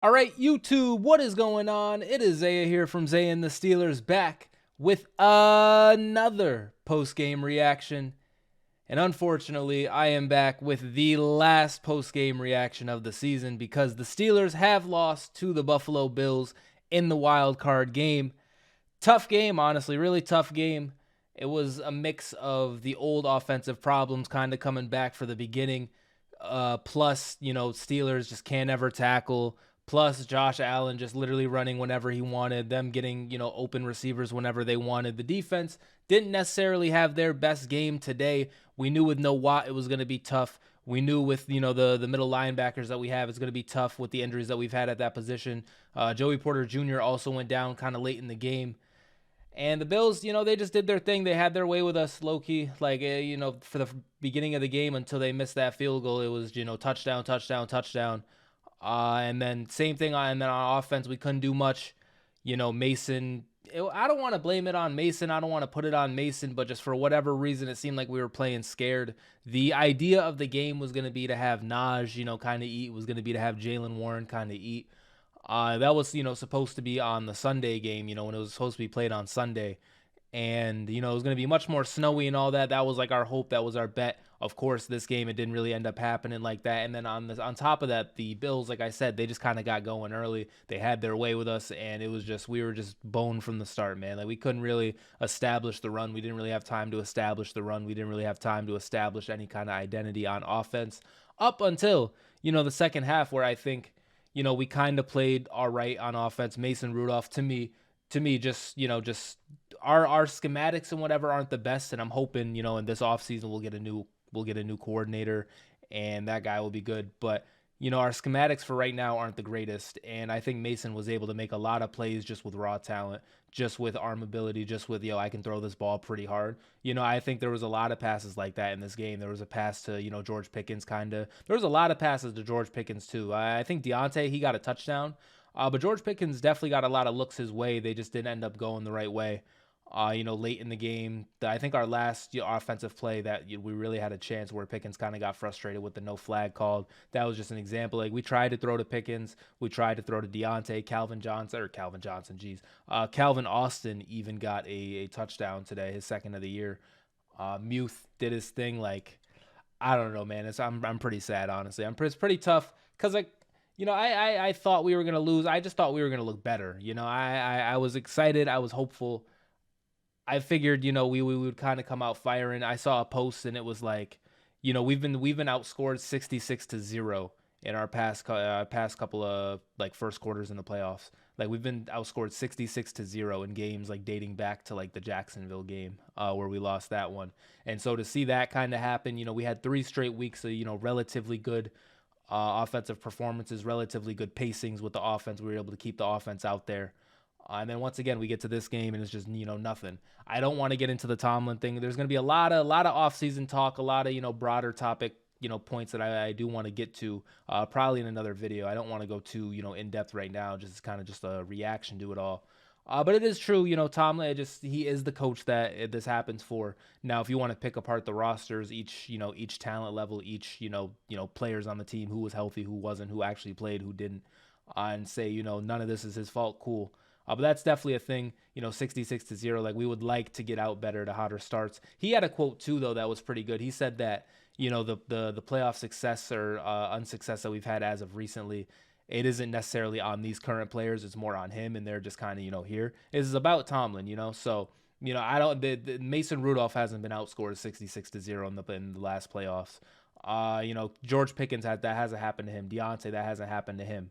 All right, YouTube, what is going on? It is Zaya here from Zaya&TheSteelers back with another post-game reaction. And unfortunately, I am back with the last post-game reaction of the season because the Steelers have lost to the Buffalo Bills in the wild card game. Tough game, honestly, really tough game. It was a mix of the old offensive problems kind of coming back for the beginning, plus, Steelers just can't ever tackle. Plus, Josh Allen just literally running whenever he wanted, them getting, open receivers whenever they wanted. The defense didn't necessarily have their best game today. We knew with no Watt it was going to be tough. We knew with the middle linebackers that we have it's going to be tough with the injuries that we've had at that position. Joey Porter Jr. also went down kind of late in the game. And the Bills, they just did their thing. They had their way with us, low key. Like, for the beginning of the game until they missed that field goal, it was, touchdown, touchdown, touchdown. And then same thing and then on offense, we couldn't do much. Mason, I don't want to blame it on Mason. I don't want to put it on Mason, but just for whatever reason, it seemed like we were playing scared. The idea of the game was going to be to have Naj, kind of eat, was going to be to have Jalen Warren kind of eat. That was, supposed to be on the Sunday game, when it was supposed to be played on Sunday. And, it was going to be much more snowy and all that. That was like our hope. That was our bet. Of course, this game, it didn't really end up happening like that. And then on top of that, the Bills, like I said, they just kind of got going early. They had their way with us, and it was just, we were just boned from the start, man. Like, we couldn't really establish the run. We didn't really have time to establish the run. We didn't really have time to establish any kind of identity on offense up until, the second half, where I think, we kind of played all right on offense. Mason Rudolph, to me, just our schematics and whatever aren't the best, and I'm hoping, in this offseason we'll get a new coordinator, and that guy will be good. But our schematics for right now aren't the greatest, and I think Mason was able to make a lot of plays just with raw talent, just with arm ability, just with I can throw this ball pretty hard. I think there was a lot of passes like that in this game. There was a pass to George Pickens, kind of. There was a lot of passes to George Pickens too. I think Deontay, he got a touchdown. But George Pickens definitely got a lot of looks his way. They just didn't end up going the right way. Late in the game, I think our last offensive play that we really had a chance where Pickens kind of got frustrated with the no flag called. That was just an example. Like, we tried to throw to Pickens, we tried to throw to Deontay, Calvin Austin even got a touchdown today, his second of the year. Muth did his thing. Like, I don't know, man. I'm pretty sad, honestly. It's pretty tough because, like, I thought we were gonna lose. I just thought we were gonna look better. I was excited. I was hopeful. I figured, we would kind of come out firing. I saw a post and it was like, we've been outscored 66-0 in our past couple of like first quarters in the playoffs. Like, we've been outscored 66-0 in games like dating back to like the Jacksonville game, where we lost that one. And so to see that kind of happen, we had 3 straight weeks of relatively good offensive performances, relatively good pacings with the offense. We were able to keep the offense out there. And then once again, we get to this game and it's just, nothing. I don't want to get into the Tomlin thing. There's going to be a lot of offseason talk, a lot of, broader topic, points that I do want to get to, probably in another video. I don't want to go too, in depth right now, just kind of just a reaction to it all. But it is true, Tomlin, he is the coach that this happens for. Now, if you want to pick apart the rosters, each talent level, each, players on the team, who was healthy, who wasn't, who actually played, who didn't, and say, none of this is his fault, cool. But that's definitely a thing, 66-0. Like, we would like to get out better to hotter starts. He had a quote too, though, that was pretty good. He said that, the playoff success or unsuccess that we've had as of recently, it isn't necessarily on these current players. It's more on him, and they're just kind of, here. This is about Tomlin, So, I don't. The Mason Rudolph hasn't been outscored 66-0 in the last playoffs. George Pickens that hasn't happened to him. Deontay, that hasn't happened to him.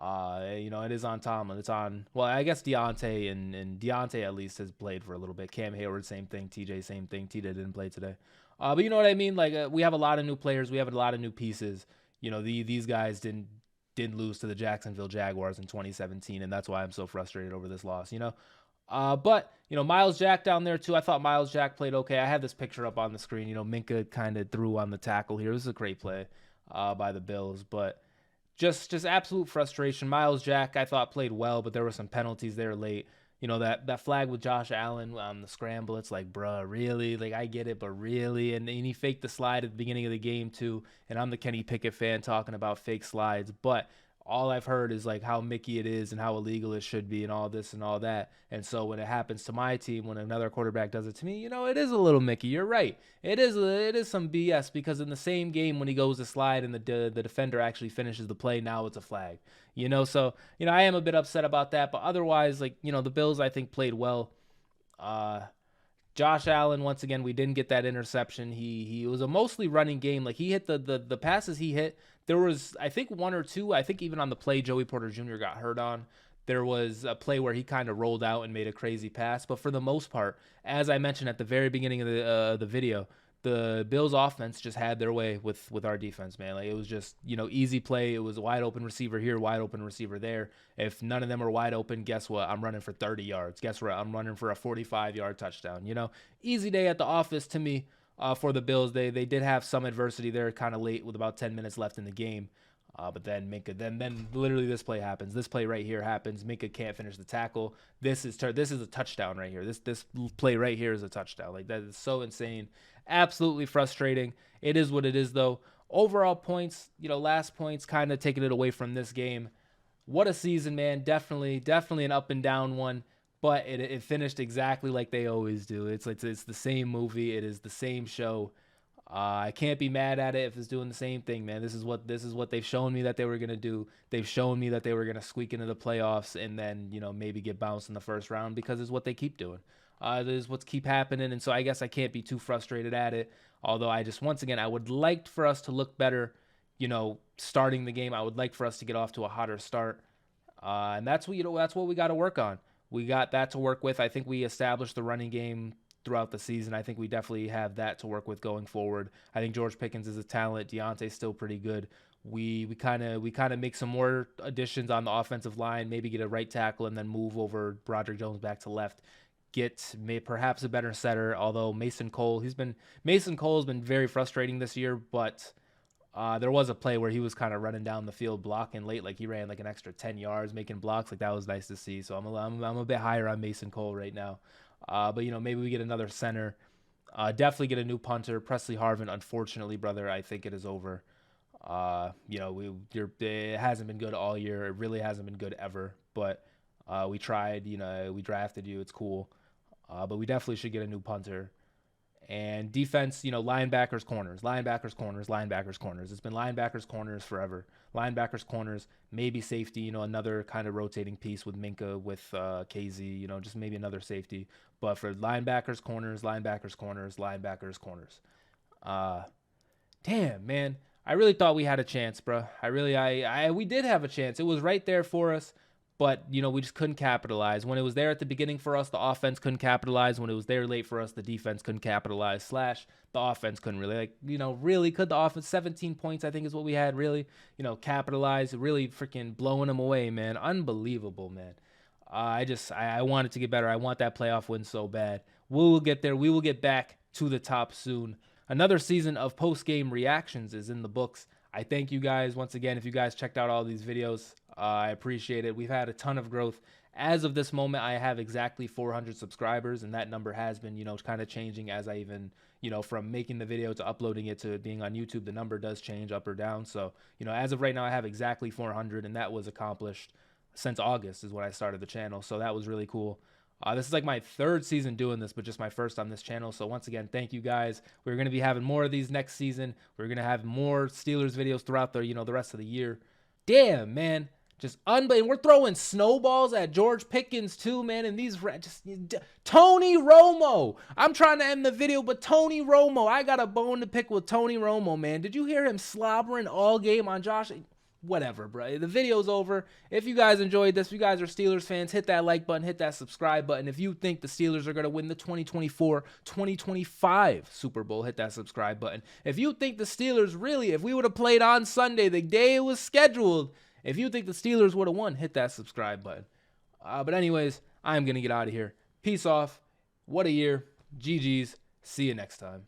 It is on Tomlin. It's on, well, I guess Deontay and Deontay at least has played for a little bit. Cam Hayward, same thing. TJ, same thing. TJ didn't play today. But you know what I mean? Like, we have a lot of new players. We have a lot of new pieces. These guys didn't lose to the Jacksonville Jaguars in 2017, and that's why I'm so frustrated over this loss. But Miles Jack down there too. I thought Miles Jack played okay. I had this picture up on the screen. Minka kind of threw on the tackle here. This is a great play by the Bills, but just absolute frustration. Miles Jack, I thought, played well, but there were some penalties there late. That flag with Josh Allen on the scramble, it's like, bruh, really? Like, I get it, but really? And he faked the slide at the beginning of the game, too. And I'm the Kenny Pickett fan talking about fake slides. But all I've heard is like how Mickey it is and how illegal it should be and all this and all that. And so when it happens to my team, when another quarterback does it to me, it is a little Mickey. You're right. It is some BS, because in the same game when he goes to slide and the defender actually finishes the play, now it's a flag. So I am a bit upset about that, but otherwise, like, the Bills I think played well. Josh Allen, once again, we didn't get that interception. He was a mostly running game. Like, he hit the passes he hit. There was, I think, one or two. I think even on the play Joey Porter Jr. got hurt on, there was a play where he kind of rolled out and made a crazy pass. But for the most part, as I mentioned at the very beginning of the video, the Bills offense just had their way with our defense, man. Like, it was just, easy play. It was a wide open receiver here, wide open receiver there. If none of them are wide open, guess what? I'm running for 30 yards. Guess what? I'm running for a 45-yard touchdown. Easy day at the office to me for the Bills. They did have some adversity there kind of late with about 10 minutes left in the game. But then Minka, then literally this play happens. This play right here happens. Minka can't finish the tackle. This is a touchdown right here. This play right here is a touchdown. Like, that is so insane. Absolutely frustrating. It is what it is, though. Overall points, last points kind of taking it away from this game. What a season, man. Definitely an up and down one. But it finished exactly like they always do. It's the same movie. It is the same show. I can't be mad at it if it's doing the same thing, man. This is what they've shown me that they were gonna do. They've shown me that they were gonna squeak into the playoffs and then maybe get bounced in the first round, because it's what they keep doing. This is what's keep happening, and so I guess I can't be too frustrated at it. Although once again I would like for us to look better, starting the game. I would like for us to get off to a hotter start, and that's what we got to work on. We got that to work with. I think we established the running game throughout the season. I think we definitely have that to work with going forward. I think George Pickens is a talent. Deontay's still pretty good. We kind of make some more additions on the offensive line, maybe get a right tackle and then move over Broderick Jones back to left. Get perhaps a better setter, although Mason Cole has been very frustrating this year, but there was a play where he was kind of running down the field blocking late, like he ran like an extra 10 yards making blocks. Like, that was nice to see. So I'm a bit higher on Mason Cole right now. But maybe we get another center. Definitely get a new punter. Presley Harvin, unfortunately, brother, I think it is over. It hasn't been good all year. It really hasn't been good ever. But we tried. We drafted you. It's cool. But we definitely should get a new punter. And defense, linebackers, corners. It's been linebackers, corners forever. Linebackers, corners, maybe safety, another kind of rotating piece with Minka, with KZ, just maybe another safety. But for linebackers, corners. Damn, man. I really thought we had a chance, bro. We did have a chance. It was right there for us. But, we just couldn't capitalize. When it was there at the beginning for us, the offense couldn't capitalize. When it was there late for us, the defense couldn't capitalize. / the offense couldn't really. Really could the offense, 17 points, I think is what we had, really, capitalize, really freaking blowing them away, man. Unbelievable, man. I want it to get better. I want that playoff win so bad. We will get there. We will get back to the top soon. Another season of post-game reactions is in the books. I thank you guys once again. If you guys checked out all these videos, I appreciate it. We've had a ton of growth. As of this moment, I have exactly 400 subscribers, and that number has been, kind of changing as I even, from making the video to uploading it to being on YouTube, the number does change up or down. So, as of right now, I have exactly 400, and that was accomplished since August is when I started the channel. So that was really cool. This is like my third season doing this, but just my first on this channel. So once again, thank you guys. We're going to be having more of these next season. We're going to have more Steelers videos throughout the, the rest of the year. Damn, man. Just unbelievable. We're throwing snowballs at George Pickens too, man. And these just Tony Romo. I'm trying to end the video, but Tony Romo. I got a bone to pick with Tony Romo, man. Did you hear him slobbering all game on Josh? Whatever, bro. The video's over. If you guys enjoyed this, if you guys are Steelers fans, hit that like button, hit that subscribe button. If you think the Steelers are going to win the 2024-2025 Super Bowl, hit that subscribe button. If you think the Steelers really, if we would have played on Sunday, the day it was scheduled, if you think the Steelers would have won, hit that subscribe button. But anyways, I'm going to get out of here. Peace off. What a year. GG's. See you next time.